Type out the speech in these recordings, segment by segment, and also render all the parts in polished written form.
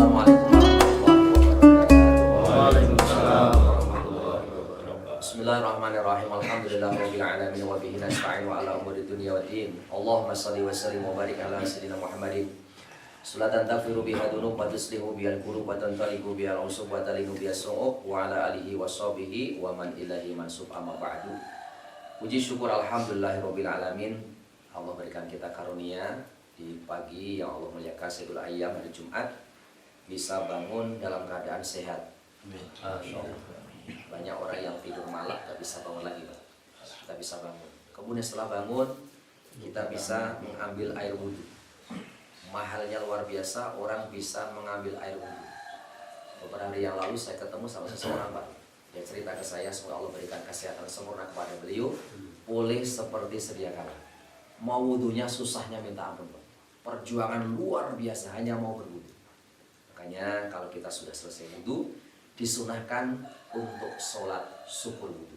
Assalamualaikum warahmatullahi wabarakatuh. Waalaikumsalam warahmatullahi wabarakatuh. Bismillahirrahmanirrahim. Alhamdulillahirabbil alamin wa bihi nasta'in wa ala umuri dunya waddin. Allahumma shalli wa sallim wa barik ala sayyidina Muhammadin. Salatan taghfiru biha dzunub wa tuslihu bihal qulub wa tantaliqu bihal usub wa talinu bihas su'ub wa ala alihi wa sahbihi wa man ilahi mansub amma ba'du. Puji syukur alhamdulillahirabbil alamin. Allah berikan kita karunia di pagi yang Allah muliakan Sayyidul Ayyam hari Jumat bisa bangun dalam keadaan sehat. Banyak orang yang tidur malam tak bisa bangun lagi, Pak. Kita bisa bangun. Kemudian setelah bangun kita bisa mengambil air wudhu. Mahalnya luar biasa orang bisa mengambil air wudhu. Beberapa hari yang lalu saya ketemu sama seseorang, Pak. Dia cerita ke saya, semoga Allah berikan kesehatan sempurna kepada beliau. Pulih seperti sedia kala. Mau wudhunya susahnya minta ampun, Pak. Perjuangan luar biasa hanya mau berwudhu. Makanya kalau kita sudah selesai wudhu, disunahkan untuk sholat syukur wudhu.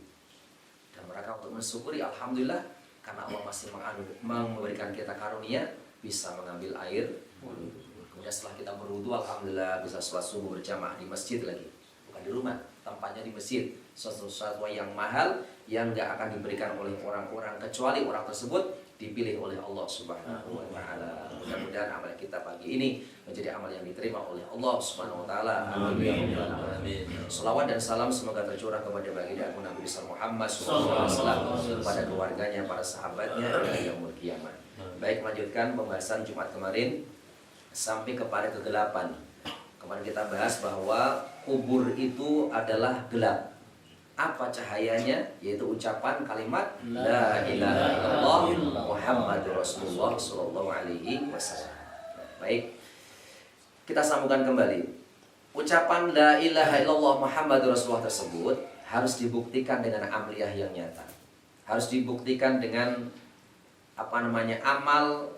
Dan mereka untuk mensyukuri alhamdulillah karena Allah masih memberikan kita karunia bisa mengambil air wudhu. Kemudian setelah kita berwudhu alhamdulillah bisa sholat subuh berjamaah di masjid lagi, bukan di rumah, tempatnya di masjid. Sesuatu yang mahal yang gak akan diberikan oleh orang-orang kecuali orang tersebut dipilih oleh Allah Subhanahu wa taala. Mudah-mudahan amal kita pagi ini menjadi amal yang diterima oleh Allah Subhanahu wa taala. Amin. Selawat dan salam semoga tercurah kepada baginda Nabi besar Muhammad sallallahu alaihi wasallam, kepada keluarganya, para sahabatnya hingga yaumul kiamat. Baik, melanjutkan pembahasan Jumat kemarin sampai kepada kegelapan. Kemarin kita bahas bahwa kubur itu adalah gelap. Apa cahayanya? Yaitu ucapan kalimat La ilaha illallah Muhammadur Rasulullah sallallahu alaihi wasallam. Baik, kita sambungkan kembali. Ucapan La ilaha illallah Muhammadur Rasulullah tersebut harus dibuktikan dengan amaliyah yang nyata. Harus dibuktikan dengan amal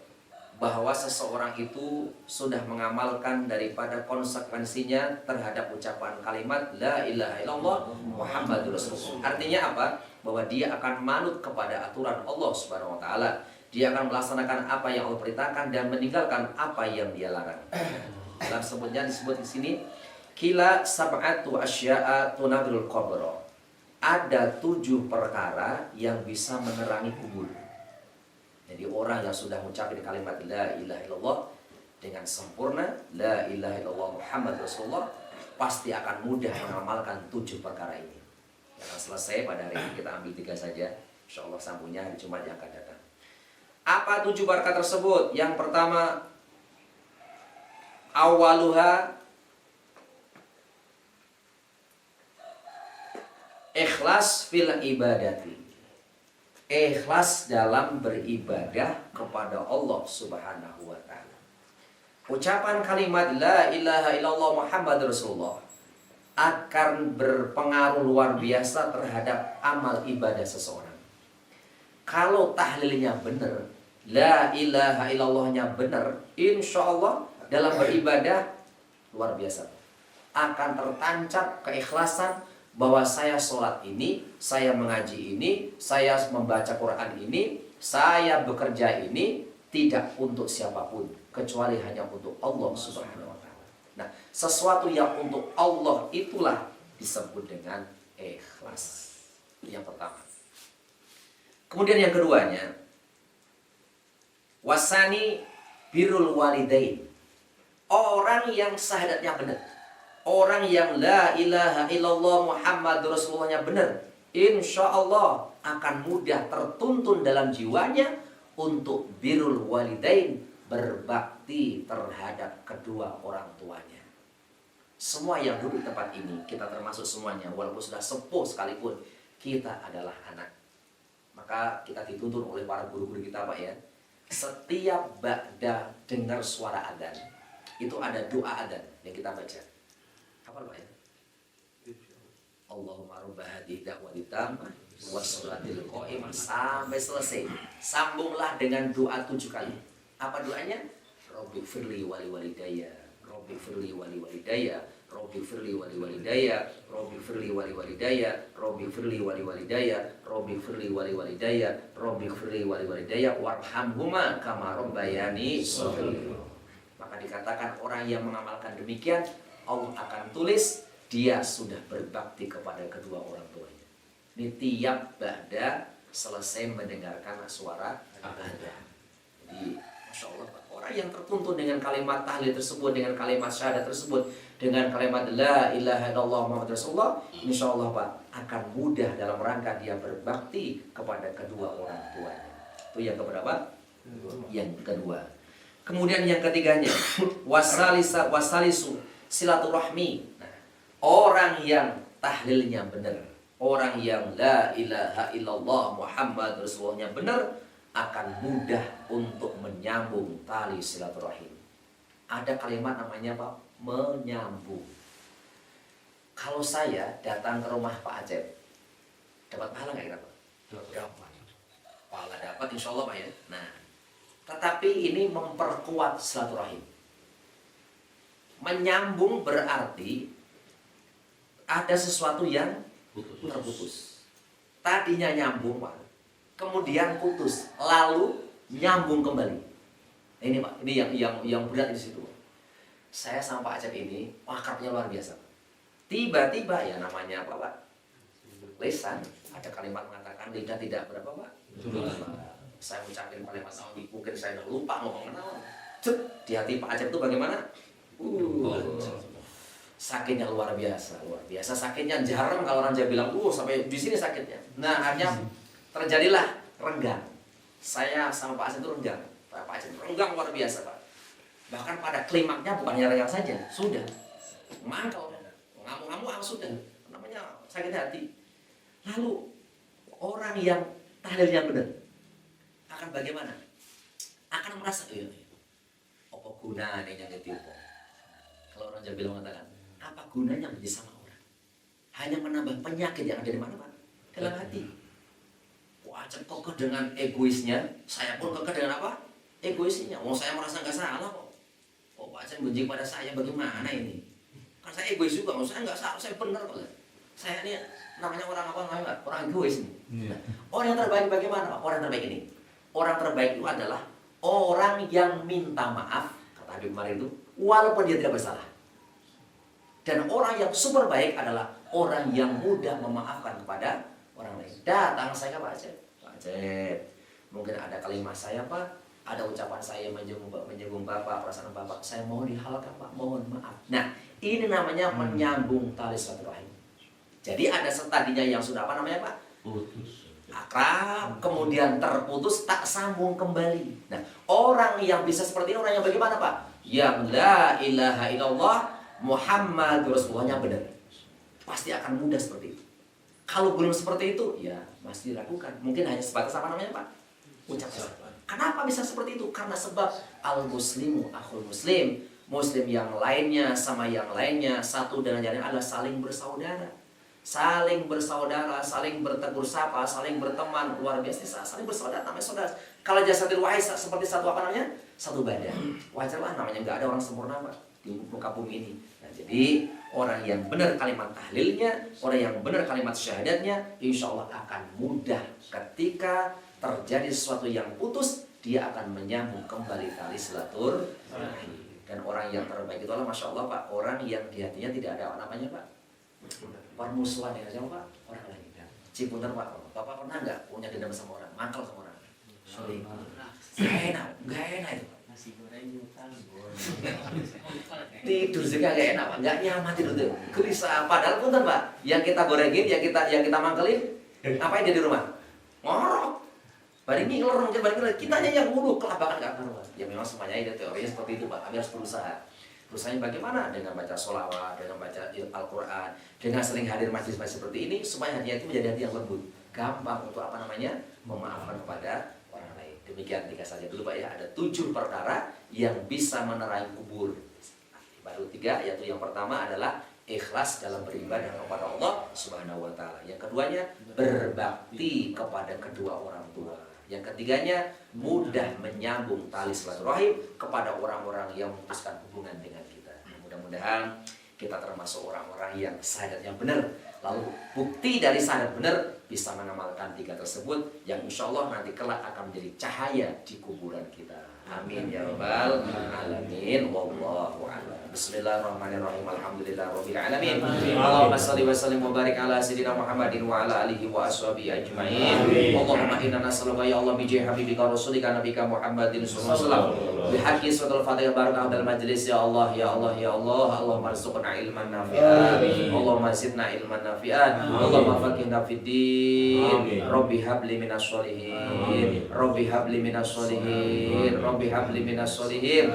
bahwa seseorang itu sudah mengamalkan daripada konsekuensinya terhadap ucapan kalimat La ilaha illallah Muhammadur Rasulullah. Artinya apa? Bahwa dia akan manut kepada aturan Allah Subhanahu wa taala. Dia akan melaksanakan apa yang Allah perintahkan dan meninggalkan apa yang dia larang. Dalam sebutnya disebut di sini kila sab'atu asya'a tunadul qabra. Ada 7 perkara yang bisa menerangi kubur. Jadi orang yang sudah mengucapkan kalimat La ilaha illallah dengan sempurna, La ilaha illallah Muhammad Rasulullah, pasti akan mudah mengamalkan 7 perkara ini. Yang akan selesai pada hari ini kita ambil 3 saja. InsyaAllah sambungnya hari Jumat yang akan datang. Apa 7 perkara tersebut? Yang pertama, awaluha ikhlas fil ibadati. Ikhlas dalam beribadah kepada Allah Subhanahu wa taala. Ucapan kalimat La ilaha illallah Muhammad Rasulullah akan berpengaruh luar biasa terhadap amal ibadah seseorang. Kalau tahlilnya benar, La ilaha illallahnya benar, insya Allah dalam beribadah luar biasa. Akan tertancap keikhlasan bahwa saya sholat ini, saya mengaji ini, saya membaca Quran ini, saya bekerja ini tidak untuk siapapun kecuali hanya untuk Allah Subhanahu wa taala. Nah, sesuatu yang untuk Allah itulah disebut dengan ikhlas. Yang pertama. Kemudian yang keduanya, wasani birrul walidain. Orang yang syahadatnya benar. Orang yang La ilaha illallah Muhammad Rasulullahnya benar, insya Allah akan mudah tertuntun dalam jiwanya untuk birrul walidain, berbakti terhadap kedua orang tuanya. Semua yang duduk di tempat ini, kita termasuk semuanya, walaupun sudah sepuh sekalipun, kita adalah anak. Maka kita dituntun oleh para guru-guru kita, Pak ya. Setiap ba'da dengar suara adzan, itu ada doa adzan yang kita baca. Apa Pak ya? Allahumma rabb hadhihi da'wati tammah wassalatil qa'imah sampai selesai. Sambunglah dengan doa 7 kali. Apa doanya? Rabbi firli wali walidayya, Rabbi firli wali walidayya, Rabbi firli wali walidayya, Rabbi firli wali walidayya, Rabbi firli wali walidayya, Rabbi firli wali walidayya, Rabbi firli wali walidayya warhamhuma kama rabbayani shaghira. Maka Maka dikatakan orang yang mengamalkan demikian, Allah akan tulis dia sudah berbakti kepada kedua orang tuanya. Ini tiap ba'da selesai mendengarkan suara adzan. Jadi Masya Allah, orang yang tertuntun dengan kalimat tahlil tersebut, dengan kalimat syahadat tersebut, dengan kalimat la ilaha illallah Muhammad Rasulullah, insya Allah Pak, akan mudah dalam rangka dia berbakti kepada kedua orang tuanya. Itu yang keberapa? Yang kedua. Kemudian yang ketiganya, wasalisu silaturahmi. Nah, orang yang tahlilnya benar, orang yang la ilaha illallah Muhammad Rasulullah benar, akan mudah untuk menyambung tali silaturahim. Ada kalimat namanya Pak, menyambung. Kalau saya datang ke rumah Pak Acep, dapat pahala nggak kita Pak? Dapat. Pahala dapat insya Allah Pak ya. Nah, tetapi ini memperkuat silaturahim. Menyambung berarti ada sesuatu yang terputus. Tadinya nyambung Pak, kemudian putus, lalu nyambung kembali. Ini Pak, ini yang berat di situ. Saya sama Pak Acep ini akrabnya luar biasa. Tiba-tiba ya namanya apa Pak? Lisan, ada kalimat mengatakan lidah tidak berapa Pak? Saya ucapin kalimat sawi, mungkin saya udah lupa ngomong apa. Di hati Pak Acep itu bagaimana? Sakitnya luar biasa, luar biasa sakitnya. Jarang kalau orang Jawa bilang, sampai di sini sakitnya. Nah, akhirnya terjadilah renggang. Saya sama Pak Acep itu renggang. Pak Acep renggang luar biasa Pak. Bahkan pada klimaknya bukannya renggang saja, sudah mangkal, ngamuk-ngamuk sudah. Namanya sakit hati. Lalu orang yang tahlilnya benar akan bagaimana? Akan merasa apa gunanya yang ketipu? Kalau orang Jawa bilang mengatakan, apa gunanya bersama orang? Hanya menambah penyakit yang ada di mana Pak? Dalam hati. Wah, kekeh dengan egoisnya, saya pun kekeh dengan apa? Egoisnya. Saya merasa nggak salah kok. Pak Acep benci pada saya, bagaimana ini? Kan saya egois juga, saya nggak salah, saya benar kok. Saya ini namanya orang apa namanya? Orang egois nih. Nah, orang yang terbaik bagaimana Pak? Orang terbaik ini. Orang terbaik itu adalah orang yang minta maaf, kata Habib kemarin itu, walaupun dia tidak bersalah. Dan orang yang super baik adalah orang yang mudah memaafkan kepada orang lain. Datang saya ke Pak Acep. Pak Acep, mungkin ada kalimat saya Pak, ada ucapan saya menyinggung Bapak, perasaan Bapak, saya mohon dihalalkan Pak, mohon maaf. Nah, ini namanya menyambung tali silaturahim. Jadi ada tadinya yang sudah apa namanya Pak? Putus. Akrab, kemudian terputus, tak sambung kembali. Nah, orang yang bisa seperti ini, orang yang bagaimana Pak? Yang la ilaha illallah Muhammad Rasulullah benar. Pasti akan mudah seperti itu. Kalau belum seperti itu, ya masih dilakukan. Mungkin hanya sebatas apa namanya Pak? Ucapan. Kenapa bisa seperti itu? Karena sebab al-muslimu akhul muslim. Muslim yang lainnya sama yang lainnya satu dengan yang lain adalah saling bersaudara. Saling bersaudara, saling bertegur sapa, saling berteman, luar biasa, saling bersaudara, namanya saudara. Kalau jasadil wahid seperti satu apa namanya? Satu badan. Wajarlah namanya, nggak ada orang sempurna Pak di muka bumi ini. Nah, jadi orang yang benar kalimat tahlilnya, orang yang benar kalimat syahadatnya, insya Allah akan mudah ketika terjadi sesuatu yang putus, dia akan menyambung kembali tali silaturahim. Dan orang yang terbaik itu adalah Masya Allah Pak, orang yang di hatinya tidak ada namanya Pak permusuhan ya siapa Pak? Orang lain. Cipunten Pak, Bapak pernah nggak punya dendam sama orang, mangkal sama orang? Sorry, nggak enak itu. Nasi goreng utang. Tidur juga nggak enak Pak, nggak nyaman tidur tuh. Gelisah. Padahal punten Pak, yang kita gorengin, yang kita mangkelin, ngapain dia di rumah? Ngorok. Baringi ngelereng, kitanya yang nguruk, kelabakan nggak karuan. Ya memang semuanya itu teorinya seperti itu Pak, kami harus berusaha. Berusahanya bagaimana? Dengan baca sholawat, dengan baca Al-Quran, dengan sering hadir majlis-majlis seperti ini, supaya hatinya itu menjadi hati yang lembut, gampang untuk apa namanya memaafkan kepada orang lain. Demikian 3 saja dulu Pak ya. Ada 7 perkara yang bisa menerangi kubur. Baru 3, yaitu yang pertama adalah ikhlas dalam beribadah kepada Allah Subhanahu wa Ta'ala. Yang keduanya berbakti kepada kedua orang tua. Yang ketiganya mudah menyambung tali silaturahim kepada orang-orang yang memutuskan hubungan dengan kita. Mudah-mudahan kita termasuk orang-orang yang syahadat yang benar. Lalu bukti dari syahadat benar bisa mengamalkan 3 tersebut yang insya Allah nanti kelak akan menjadi cahaya di kuburan kita. Amin ya rabbal alamin. Wallahu a'lam. Bismillahirrahmanirrahim. Alhamdulillahirabbil alamin. Allahumma shalli wa sallim wa barik ala sayyidina Muhammadin wa ala alihi wa ashabihi ajmain. Allahumma inna nas'aluka ya Allah bi jahi habibika rasulika nabika Muhammadin sallallahu alaihi wasallam bi haqqi suratul Fatihah barakah dalam majlis ya Allah ya Allah ya Allah. Allahumma arzuqna ilman nafi'an. Allahumma zidna ilman nafi'an. Allahumma faqihna fid din. Rabbi habli minas sholihin. Rabbi habli minas sholihin. Rabbi habli minas sholihin.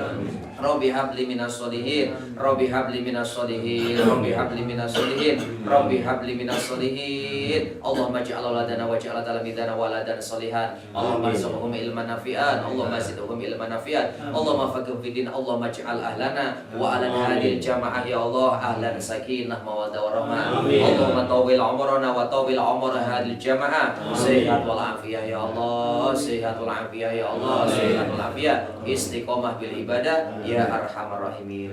Rabbi habli minas sholihin. Rabbi habli minas sholihin. Rabbi habli minas sholihin. Rabbi habli minas sholihin. Allahumma ij'al auladana waj'al talamidana waladan sholihan. Allahumma arzuqhum ilman nafi'an. Allahumma zidhum ilman nafi'an. Allahumma faqihhum fid din. Allahumma ij'al ahlana wa ahlan hadhil jamaah ya Allah ahlan sakinah mawaddah warahmah. Allahumma tawil umrana wa tawil umra hadhil jamaah. Sehat wal afiyah ya Allah. Sehat wal afiyah ya Allah. Sehat wal afiyah. Istiqomah bil ibadah ya arhamar rahimin.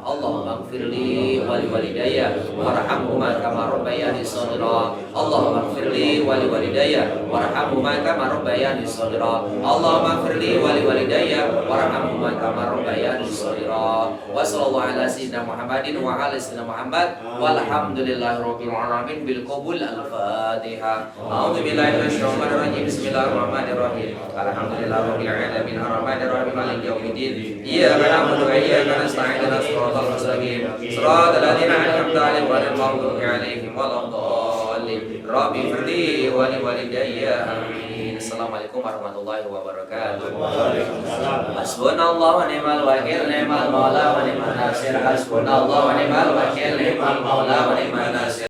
Allahumma ighfirli wa liwalidayya warhamhuma kama rabbayani shaghira. Allahumma ighfirli wa liwalidayya warhamhuma kama rabbayani shaghira. Allahumma ighfirli wa liwalidayya warhamhuma kama rabbayani shaghira. Wa sallallahu ala sayyidina Muhammadin wa ala sayyidina Muhammad walhamdulillahirabbil alamin bil qabul al-Fatihah. A'udzu billahi minasyaitonir rajim. Bismillahirrahmanirrahim. Alhamdulillahirabbil alamin arrahmanir rahim maliki yaumiddin. Iyyaka na'budu wa iyyaka nasta'in. Shiratal mustaqim. Shiratal ladzina an'amta 'alaihim ghairil maghdubi 'alaihim waladdallin. Rabbi firli wa liwalidayya. Amin. Assalamualaikum warahmatullahi wabarakatuh. Hasbunallahu wa ni'mal wakil, ni'mal maula wa ni'man nasir. Hasbunallahu wa ni'mal wakil, ni'mal maula wa ni'man nasir.